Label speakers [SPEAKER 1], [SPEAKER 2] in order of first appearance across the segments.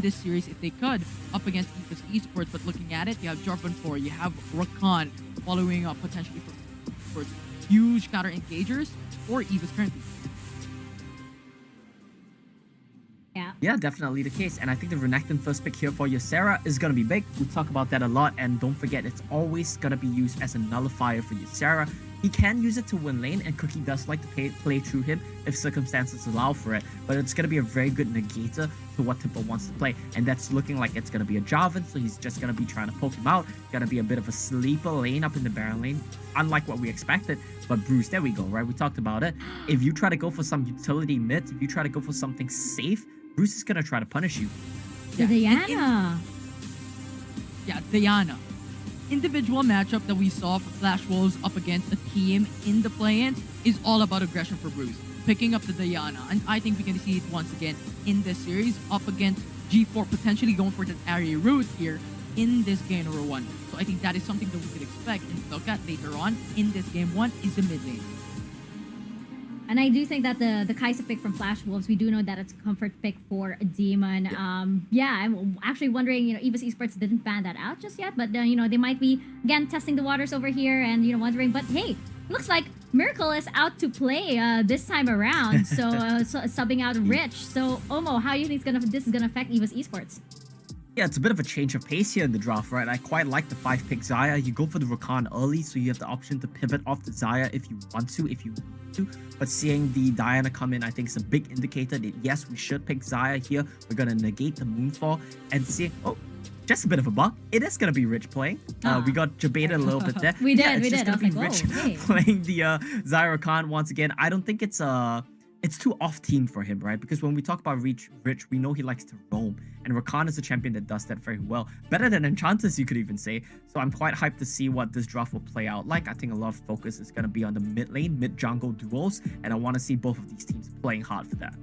[SPEAKER 1] in this series if they could up against EVOS Esports. But looking at it, you have Jarvan 4, you have Rakan following up potentially for huge counter engagers for EVOS currently.
[SPEAKER 2] Yeah, definitely the case. And I think the Renekton first pick here for Ysera is going to be big. We talk about that a lot. And don't forget, it's always going to be used as a nullifier for Ysera. He can use it to win lane, and Cookie does like to play through him if circumstances allow for it. But it's going to be a very good negator to what Tipper wants to play. And that's looking like it's going to be a Jarvan, so he's just going to be trying to poke him out. Going to be a bit of a sleeper lane up in the Baron lane, unlike what we expected. But Bruce, there we go, right? We talked about it. If you try to go for some utility mid, if you try to go for something safe, Bruce is going to try to punish you.
[SPEAKER 3] The Diana.
[SPEAKER 1] Diana. Individual matchup that we saw for Flash Wolves up against a team in the play-ins is all about aggression for Bruce. Picking up the Diana. And I think we're going to see it once again in this series up against G4 potentially going for the area route here in this game number 1. So I think that is something that we could expect and look at later on in this game 1 is the mid lane.
[SPEAKER 3] And I do think that the Kai'Sa pick from Flash Wolves, we do know that it's a comfort pick for a Demon. I'm actually wondering, EVOS Esports didn't ban that out just yet, but, they might be, again, testing the waters over here and, wondering. But, hey, looks like Miracle is out to play this time around, so subbing out Rich. So, Omo, how do you think this is going to affect EVOS Esports?
[SPEAKER 2] Yeah, it's a bit of a change of pace here in the draft, right? I quite like the 5-pick Xayah. You go for the Rakan early, so you have the option to pivot off the Xayah if you want to, But seeing the Diana come in, I think is a big indicator that, yes, we should pick Xayah here. We're going to negate the Moonfall and see... Oh, just a bit of a bug. It is going to be Rich playing. We got debated a little bit there.
[SPEAKER 3] we did.
[SPEAKER 2] Just going to be Rich playing the Xayah Rakan once again. I don't think it's too off-team for him, right? Because when we talk about Rich, we know he likes to roam. And Rakan is a champion that does that very well. Better than Enchantress, you could even say. So I'm quite hyped to see what this draft will play out like. I think a lot of focus is going to be on the mid lane, mid-jungle duos. And I want to see both of these teams playing hard for that.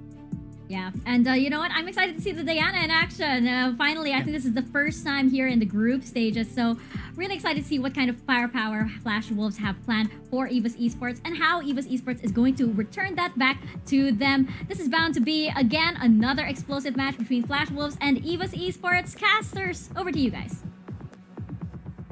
[SPEAKER 3] Yeah, and you know what? I'm excited to see the Diana in action. Finally, I think this is the first time here in the group stages, so really excited to see what kind of firepower Flash Wolves have planned for EVOS Esports and how EVOS Esports is going to return that back to them. This is bound to be, again, another explosive match between Flash Wolves and EVOS Esports. Casters, over to you guys.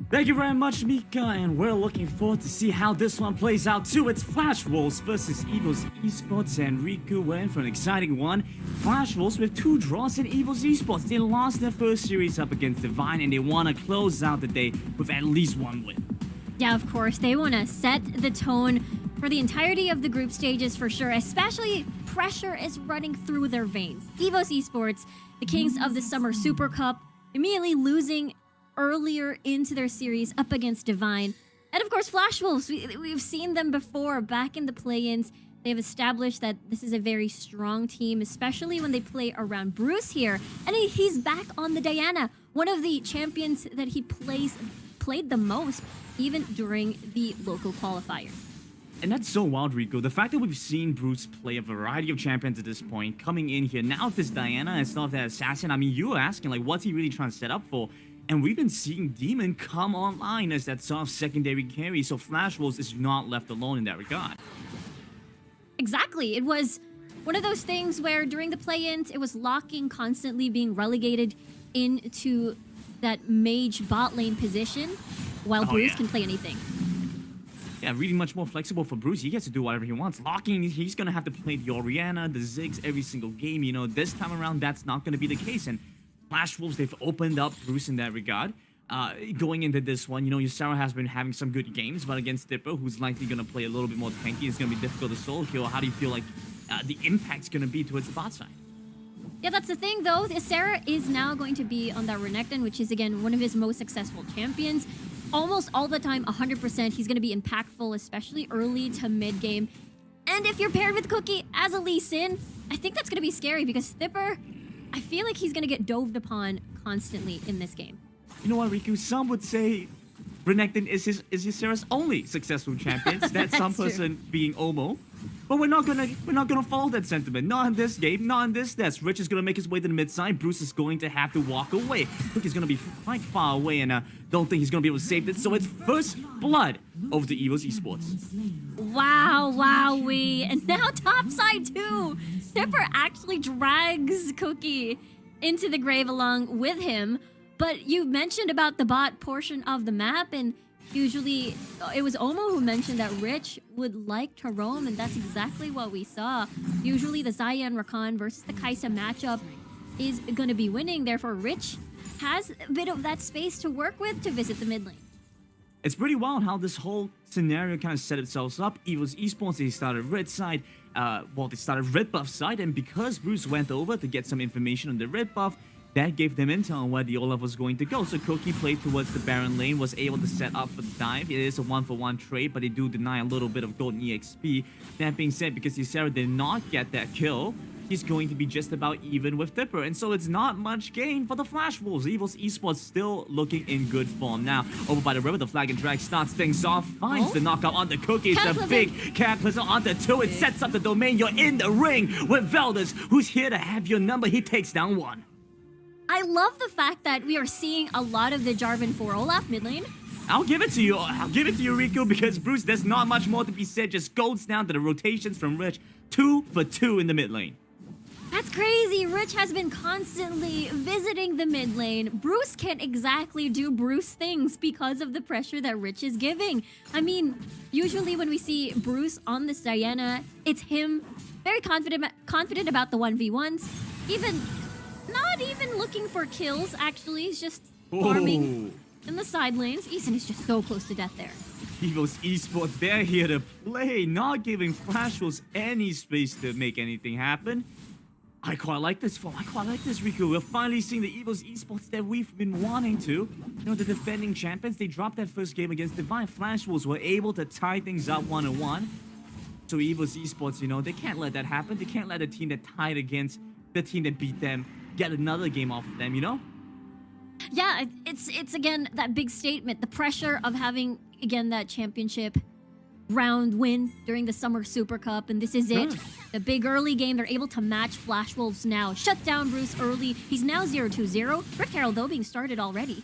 [SPEAKER 4] Thank you very much, Mika, and we're looking forward to see how this one plays out too. It's Flash Wolves versus EVOS Esports, and Riku went in for an exciting one. Flash Wolves with 2 draws in EVOS Esports. They lost their first series up against Divine, and they want to close out the day with at least 1 win.
[SPEAKER 5] Yeah, of course. They want to set the tone for the entirety of the group stages for sure, especially pressure is running through their veins. EVOS Esports, the kings of the Summer Super Cup, immediately losing earlier into their series up against Divine. And of course, Flash Wolves, we've seen them before back in the play-ins. They've established that this is a very strong team, especially when they play around Bruce here. And he's back on the Diana, one of the champions that he played the most, even during the local qualifier.
[SPEAKER 4] And that's so wild, Rico. The fact that we've seen Bruce play a variety of champions at this point, coming in here, now with this Diana instead of that Assassin, I mean, you were asking, like, what's he really trying to set up for? And we've been seeing Demon come online as that soft secondary carry, so Flash Wolves is not left alone in that regard.
[SPEAKER 5] Exactly. It was one of those things where during the play-ins, it was locking constantly being relegated into that mage bot lane position, while Bruce can play anything.
[SPEAKER 4] Yeah, really much more flexible for Bruce. He gets to do whatever he wants. Locking, he's going to have to play the Orianna, the Ziggs every single game. This time around, that's not going to be the case. And Flash Wolves, they've opened up Bruce in that regard. Going into this one, Ysera has been having some good games, but against Dipper, who's likely going to play a little bit more tanky, it's going to be difficult to solo kill. How do you feel like the impact's going to be towards the bot side?
[SPEAKER 5] Yeah, that's the thing, though. Ysera is now going to be on that Renekton, which is, again, one of his most successful champions. Almost all the time, 100%, he's going to be impactful, especially early to mid-game. And if you're paired with Cookie as a Lee Sin, I think that's going to be scary because Dipper, I feel like he's going to get doved upon constantly in this game.
[SPEAKER 4] You know what, Riku? Some would say Renekton is Ysera's only successful champion. That's some person being Omo. But we're not gonna follow that sentiment. Not in this game, not in this test. Rich is gonna make his way to the mid side. Bruce is going to have to walk away. Cookie's gonna be quite far away, and don't think he's gonna be able to save it. So it's first blood over the EVOS Esports.
[SPEAKER 5] Wow, wowee. And now top side too. Dipper actually drags Cookie into the grave along with him. But you mentioned about the bot portion of the map, and usually it was Omo who mentioned that Rich would like to roam, and that's exactly what we saw. Usually the Xayah and Rakan versus the Kai'Sa matchup is going to be winning. Therefore, Rich has a bit of that space to work with to visit the mid lane.
[SPEAKER 4] It's pretty wild how this whole scenario kind of set itself up. EVOS Esports, they started red side, they started red buff side, and because Bruce went over to get some information on the red buff, that gave them intel on where the Olaf was going to go. So Cookie played towards the Baron lane, was able to set up for the dive. It is a 1-for-1 trade, but they do deny a little bit of golden EXP. That being said, because Ysera did not get that kill, he's going to be just about even with Tipper. And so it's not much gain for the Flash Wolves. EVOS Esports still looking in good form. Now, over by the river, the Flag and Drag starts things off, finds the knockout on the Cookie. It's a big cataclysm onto 2. It sets up the domain. You're in the ring with Veldus, who's here to have your number. He takes down 1.
[SPEAKER 5] I love the fact that we are seeing a lot of the Jarvan for Olaf mid lane.
[SPEAKER 4] I'll give it to you. I'll give it to you, Riku, because Bruce, there's not much more to be said. Just goes down to the rotations from Rich. 2 for 2 in the mid lane.
[SPEAKER 5] That's crazy. Rich has been constantly visiting the mid lane. Bruce can't exactly do Bruce things because of the pressure that Rich is giving. I mean, usually when we see Bruce on this Diana, it's him very confident about the 1v1s. Not even looking for kills, actually. He's just farming in the side lanes. Eason is just so close to death there.
[SPEAKER 4] EVOS Esports, they're here to play, not giving Flash Wolves any space to make anything happen. I quite like this form. I quite like this, Riku. We're finally seeing the EVOS Esports that we've been wanting to. You know, the defending champions, they dropped that first game against Divine. Flash Wolves were able to tie things up 1-1. So EVOS Esports, you know, they can't let that happen. They can't let a team that tied against the team that beat them get another game off of them, you know?
[SPEAKER 5] Yeah, it's again that big statement, the pressure of having again that championship round win during the Summer Super Cup, and this is it. The big early game, they're able to match Flash Wolves now. Shut down Bruce early. He's now 0-2-0. Rift Herald though being started already.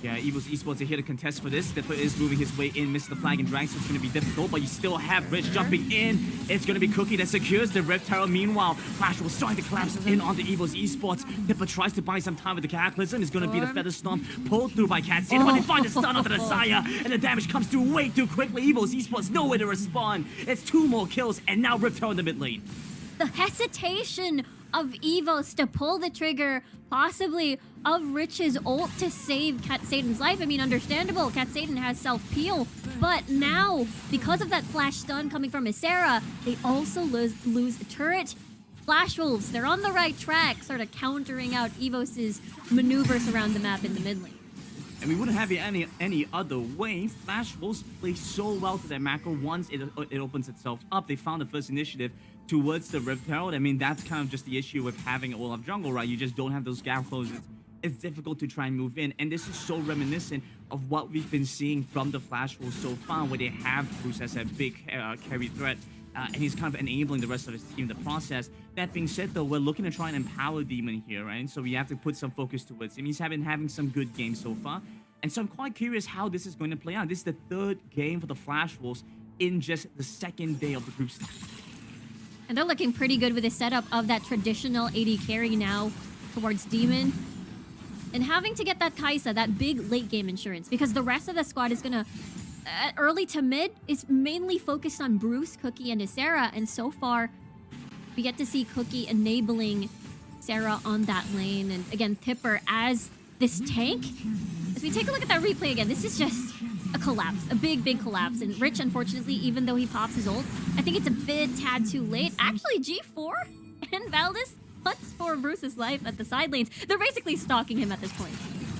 [SPEAKER 4] Yeah, EVOS Esports are here to contest for this. Dipper is moving his way in, missed the Flag and Drag, so it's going to be difficult, but you still have Rich jumping in. It's going to be Cookie that secures the Rift Herald. Meanwhile, Flash will start to collapse in on the EVOS Esports. Dipper tries to buy some time with the Cataclysm. It's going to be the Feather Stomp pulled through by Cat City, but they find the stun onto the Xayah, and the damage comes through way too quickly. EVOS Esports nowhere to respond. It's 2 more kills, and now Rift Herald in the mid lane.
[SPEAKER 5] The hesitation of EVOS to pull the trigger, possibly of Rich's ult to save Cat Satan's life. I mean, understandable. Cat Satan has self-peel. But now, because of that flash stun coming from Ysera, they also lose a turret. Flash Wolves, they're on the right track, sort of countering out EVOS's maneuvers around the map in the mid lane.
[SPEAKER 4] And we wouldn't have it any other way. Flash Wolves play so well to their macro. Once it opens itself up, they found the first initiative towards the Rift Herald. I mean, that's kind of just the issue with having Olaf jungle, right? You just don't have those gap closes. It's difficult to try and move in. And this is so reminiscent of what we've been seeing from the Flash Wolves so far, where they have Bruce as a big carry threat. And he's kind of enabling the rest of his team in the process. That being said, though, we're looking to try and empower Demon here, right? So we have to put some focus towards him. He's been having some good games so far. And so I'm quite curious how this is going to play out. This is the 3rd game for the Flash Wolves in just the 2nd day of the group stage.
[SPEAKER 5] And they're looking pretty good with the setup of that traditional AD carry now towards Demon. And having to get that Kai'Sa, that big late game insurance, because the rest of the squad is going to... early to mid is mainly focused on Bruce, Cookie, and Ysera, and so far we get to see Cookie enabling Sarah on that lane, and again Tipper as this tank. As we take a look at that replay again, this is just a collapse, a big collapse, and Rich, unfortunately, even though he pops his ult, I think it's a tad too late. Actually, G4 and Valdez hunts for Bruce's life at the side lanes. They're basically stalking him at this point.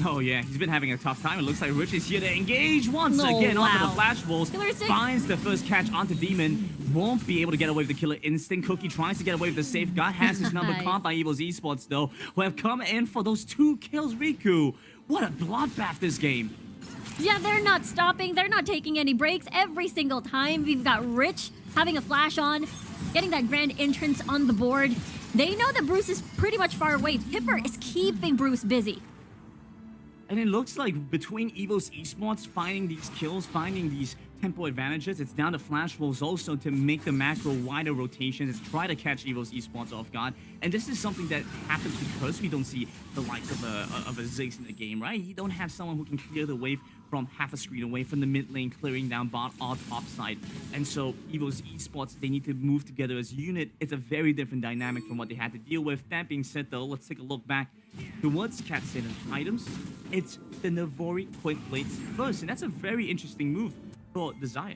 [SPEAKER 4] Oh yeah, he's been having a tough time. It looks like Rich is here to engage once again onto the Flash Wolves. Finds the first catch onto Demon. Won't be able to get away with the killer instinct. Cookie tries to get away with the safeguard. Has his number caught by EVOS Esports though, who have come in for those 2 kills. Riku, what a bloodbath this game.
[SPEAKER 5] Yeah, they're not stopping. They're not taking any breaks. Every single time we've got Rich having a flash on, getting that grand entrance on the board. They know that Bruce is pretty much far away. Tipper is keeping Bruce busy.
[SPEAKER 4] And it looks like between EVOS Esports finding these kills, finding these tempo advantages, it's down to Flash Wolves also to make the macro wider rotations, try to catch EVOS Esports off guard. And this is something that happens because we don't see the likes of a Ziggs in the game, right? You don't have someone who can clear the wave from half a screen away from the mid lane, clearing down bot or top side. And so EVOS Esports, they need to move together as a unit. It's a very different dynamic from what they had to deal with. That being said, though, let's take a look back towards Cat Satan items. It's the Navori Quick Blades first, and that's a very interesting move for Desire.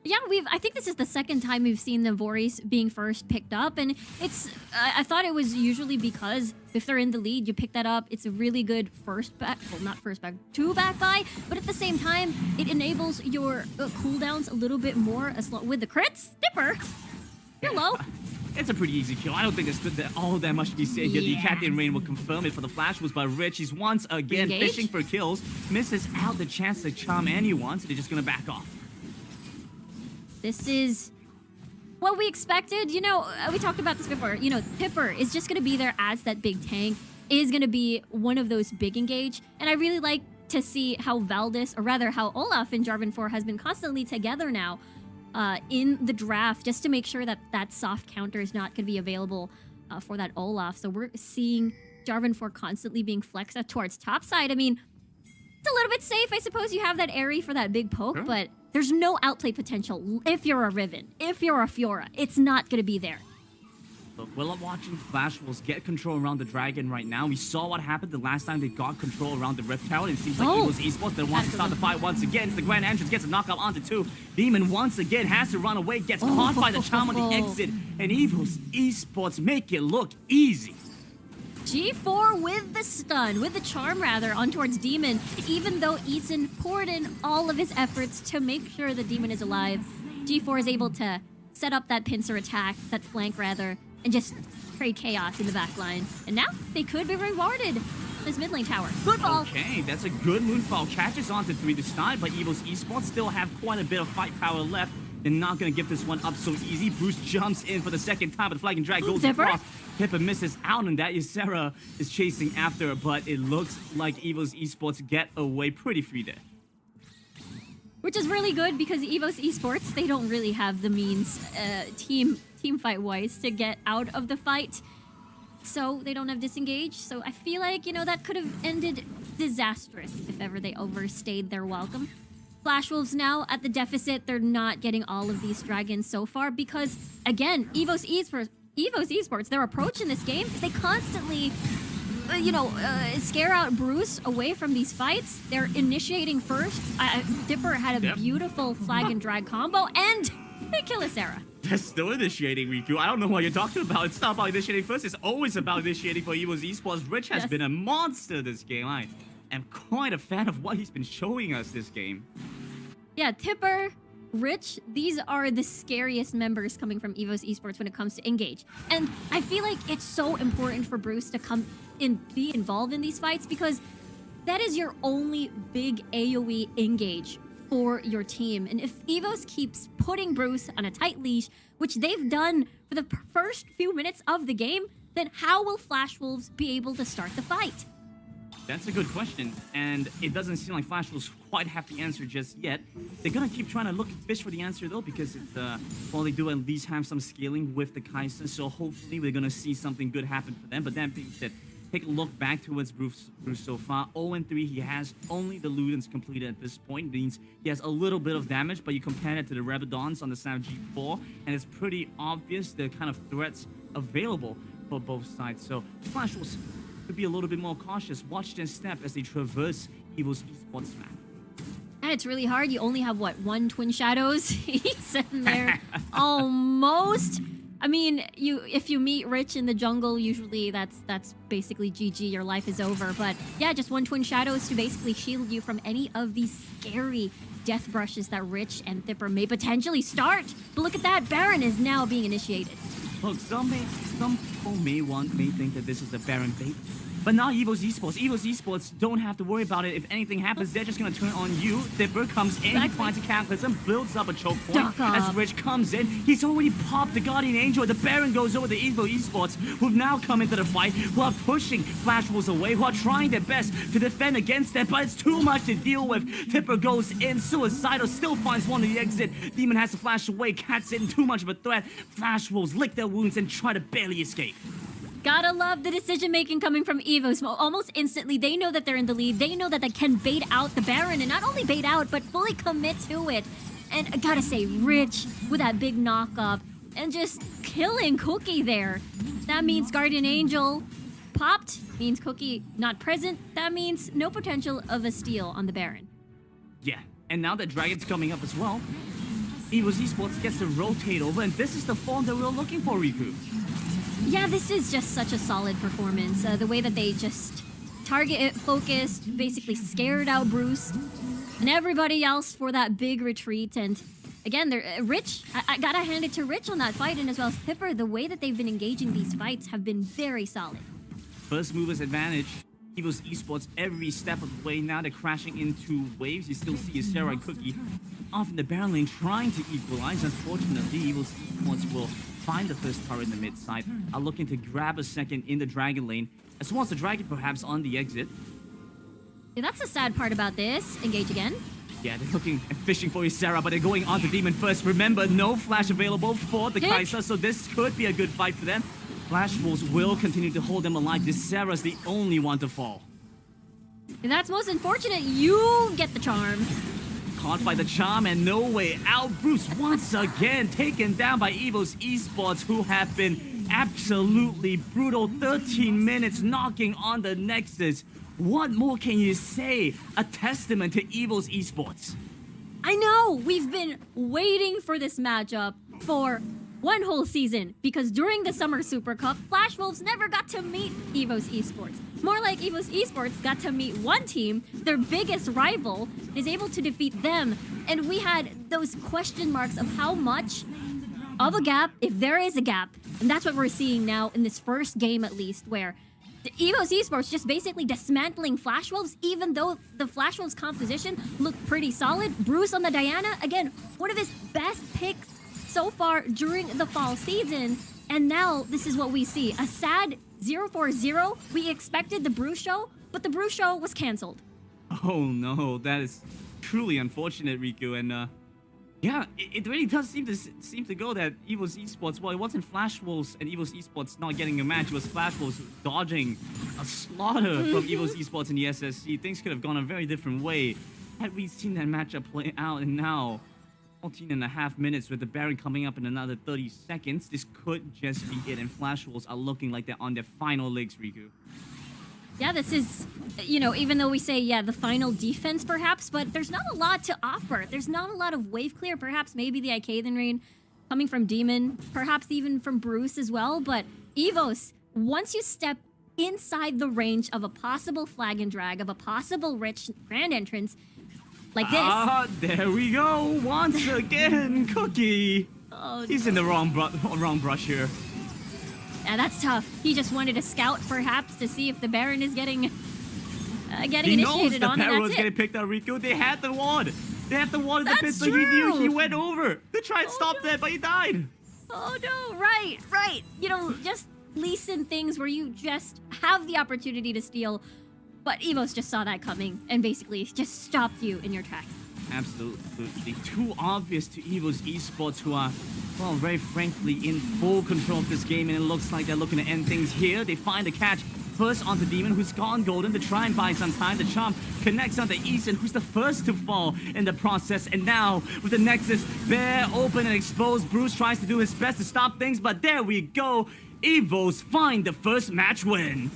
[SPEAKER 5] Yeah, I think this is the second time we've seen the Voris being first picked up, and I thought it was usually because if they're in the lead, you pick that up. It's a really good two back buy, but at the same time, it enables your cooldowns a little bit more with the crits. Dipper, hello.
[SPEAKER 4] It's a pretty easy kill. I don't think it's all that much to be said here. The Captain Rain will confirm it for the Flash was by Rich. He's once again fishing for kills, misses out the chance to charm anyone, so they're just gonna back off.
[SPEAKER 5] This is what we expected. You know, we talked about this before. You know, Tipper is just going to be there as that big tank, is going to be one of those big engage. And I really like to see how Valdis, or rather how Olaf and Jarvan 4 has been constantly together now in the draft, just to make sure that that soft counter is not going to be available for that Olaf. So we're seeing Jarvan 4 constantly being flexed towards top side. I mean, it's a little bit safe. I suppose you have that Airy for that big poke, but there's no outplay potential if you're a Riven, if you're a Fiora. It's not going to be there.
[SPEAKER 4] Look, we're watching Flash Wolves get control around the Dragon right now. We saw what happened the last time they got control around the Rift Tower. It seems like EVOS Esports that wants to start the fight once again. It's the Grand Entrance, gets a knockout onto 2. Demon once again has to run away, gets caught by the charm on the exit. And EVOS Esports make it look easy.
[SPEAKER 5] G4 with the stun, with the charm rather, on towards Demon. Even though Eason poured in all of his efforts to make sure the Demon is alive, G4 is able to set up that pincer attack, that flank rather, and just create chaos in the back line. And now they could be rewarded. This mid lane tower. Good ball.
[SPEAKER 4] Okay, that's a good Moonfall. Catches onto 3 to start, but EVOS Esports still have quite a bit of fight power left. They're not going to give this one up so easy. Bruce jumps in for the second time, but the flag and drag goes across. Pippa misses out on that. Ysera is chasing after, but it looks like EVOS Esports get away pretty free there.
[SPEAKER 5] Which is really good because EVOS Esports, they don't really have the means, team fight-wise, to get out of the fight. So they don't have disengage. So I feel like, you know, that could have ended disastrous if ever they overstayed their welcome. Flash Wolves now at the deficit. They're not getting all of these dragons so far because, again, EVOS Esports, their approach in this game is they constantly, scare out Bruce away from these fights. They're initiating first. Dipper had a beautiful flag and drag combo, and they kill Ysera.
[SPEAKER 4] They're still initiating, Riku. I don't know what you're talking about. It's not about initiating first. It's always about initiating for EVOS Esports. Rich has been a monster this game. I am quite a fan of what he's been showing us this game.
[SPEAKER 5] Yeah, Tipper, Rich, these are the scariest members coming from EVOS Esports when it comes to engage. And I feel like it's so important for Bruce to come in, be involved in these fights, because that is your only big AoE engage for your team. And if EVOS keeps putting Bruce on a tight leash, which they've done for the first few minutes of the game, then how will Flash Wolves be able to start the fight?
[SPEAKER 4] That's a good question, and it doesn't seem like Flash will quite have the answer just yet. They're gonna keep trying to fish for the answer though, because they do at least have some scaling with the Kai'Sa, so hopefully we're gonna see something good happen for them. But that being said, take a look back towards Bruce so far. 0-3, he has only the Ludens completed at this point. It means he has a little bit of damage, but you compare it to the Rabadons on the side of G4, and it's pretty obvious the kind of threats available for both sides. So Flash will be a little bit more cautious. Watch their step as they traverse EVOS Esports map.
[SPEAKER 5] And it's really hard. You only have, what, 1 Twin Shadows? He's sitting there almost. I mean, if you meet Rich in the jungle, usually that's basically GG. Your life is over. But yeah, just 1 Twin Shadows to basically shield you from any of these scary death brushes that Rich and Thipper may potentially start. But look at that. Baron is now being initiated.
[SPEAKER 4] Look, some people may think that this is the Baron bait, But not EVOS Esports. EVOS Esports don't have to worry about it. If anything happens, they're just gonna turn on you. Dipper comes in, he finds a Cataclysm, builds up a choke point. As Rich comes in, he's already popped the Guardian Angel. The Baron goes over to EVOS Esports, who've now come into the fight, who are pushing Flash Wolves away, who are trying their best to defend against them, but it's too much to deal with. Dipper goes in, suicidal, still finds one to the exit. Demon has to flash away, Cat's in, too much of a threat. Flash Wolves lick their wounds and try to barely escape.
[SPEAKER 5] Gotta love the decision-making coming from EVOS. Almost instantly, they know that they're in the lead. They know that they can bait out the Baron, and not only bait out, but fully commit to it. And I gotta say, Rich, with that big knock-up, and just killing Cookie there. That means Guardian Angel popped, means Cookie not present. That means no potential of a steal on the Baron.
[SPEAKER 4] Yeah, and now that Dragon's coming up as well, EVOS Esports gets to rotate over, and this is the form that we were looking for, Riku.
[SPEAKER 5] Yeah, this is just such a solid performance. The way that they just target focused, basically scared out Bruce and everybody else for that big retreat. And again, they're Rich. I gotta hand it to Rich on that fight, and as well as Pipper. The way that they've been engaging these fights have been very solid.
[SPEAKER 4] First movers advantage. EVOS Esports every step of the way. Now they're crashing into waves. You still see a Sarah and Cookie off in the Baron lane trying to equalize. Unfortunately, EVOS Esports will find the first turret in the mid side, are looking to grab a second in the Dragon lane, as well as the Dragon perhaps on the exit.
[SPEAKER 5] Yeah, that's the sad part about this. Engage again.
[SPEAKER 4] Yeah, they're looking and fishing for Sarah, but they're going on to Demon first. Remember, no flash available for the Kai'Sa, so this could be a good fight for them. Flash Wolves will continue to hold them alive. This Sarah's the only one to fall.
[SPEAKER 5] And that's most unfortunate. You get the charm.
[SPEAKER 4] Caught by the charm and no way out. Bruce once again taken down by EVOS Esports, who have been absolutely brutal. 13 minutes knocking on the Nexus. What more can you say? A testament to EVOS Esports.
[SPEAKER 5] I know! We've been waiting for this matchup for one whole season, because during the Summer Super Cup, Flash Wolves never got to meet EVOS Esports. More like EVOS Esports got to meet one team, their biggest rival, is able to defeat them. And we had those question marks of how much of a gap, if there is a gap. And that's what we're seeing now in this first game at least, where the EVOS Esports just basically dismantling Flash Wolves, even though the Flash Wolves composition looked pretty solid. Bruce on the Diana, again, one of his best picks so far during the fall season, and now this is what we see. A sad 0-4-0. We expected the Bruce show, but the Bruce show was cancelled.
[SPEAKER 4] Oh no, that is truly unfortunate, Riku, and yeah, it really does seem to go that EVOS Esports, well, it wasn't Flash Wolves and EVOS Esports not getting a match, it was Flash Wolves dodging a slaughter from EVOS Esports in the SSC. Things could have gone a very different way had we seen that matchup play out, and now 14.5 minutes with the Baron coming up in another 30 seconds. This could just be it, and Flash Wolves are looking like they're on their final legs, Riku.
[SPEAKER 5] Yeah, this is, you know, even though we say, yeah, the final defense perhaps, but there's not a lot to offer. There's not a lot of wave clear. Perhaps maybe the Icathan Rain coming from Demon, perhaps even from Bruce as well. But EVOS, once you step inside the range of a possible flag and drag, of a possible Rich grand entrance, like this.
[SPEAKER 4] Ah, there we go. Once again, Cookie.
[SPEAKER 5] Oh,
[SPEAKER 4] he's in the wrong brush here.
[SPEAKER 5] Yeah, that's tough. He just wanted to scout, perhaps, to see if the Baron is getting
[SPEAKER 4] He
[SPEAKER 5] initiated
[SPEAKER 4] knows the
[SPEAKER 5] on,
[SPEAKER 4] Baron was
[SPEAKER 5] and that's
[SPEAKER 4] getting
[SPEAKER 5] it.
[SPEAKER 4] picked up, Riku. They had the ward. They had the ward in the pit,
[SPEAKER 5] That's
[SPEAKER 4] so he knew.
[SPEAKER 5] true.
[SPEAKER 4] He went over to try and stop that, but he died.
[SPEAKER 5] Oh no, right. You know, just Lee Sin things where you just have the opportunity to steal, but EVOS just saw that coming and basically just stopped you in your tracks.
[SPEAKER 4] Absolutely. Too obvious to EVOS Esports, who are, well, very frankly, in full control of this game, and it looks like they're looking to end things here. They find a catch first onto Demon, who's gone golden to try and buy some time. The charm connects onto Eason, who's the first to fall in the process. And now, with the Nexus bare open and exposed, Bruce tries to do his best to stop things, but there we go. EVOS find the first match win.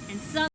[SPEAKER 5] And some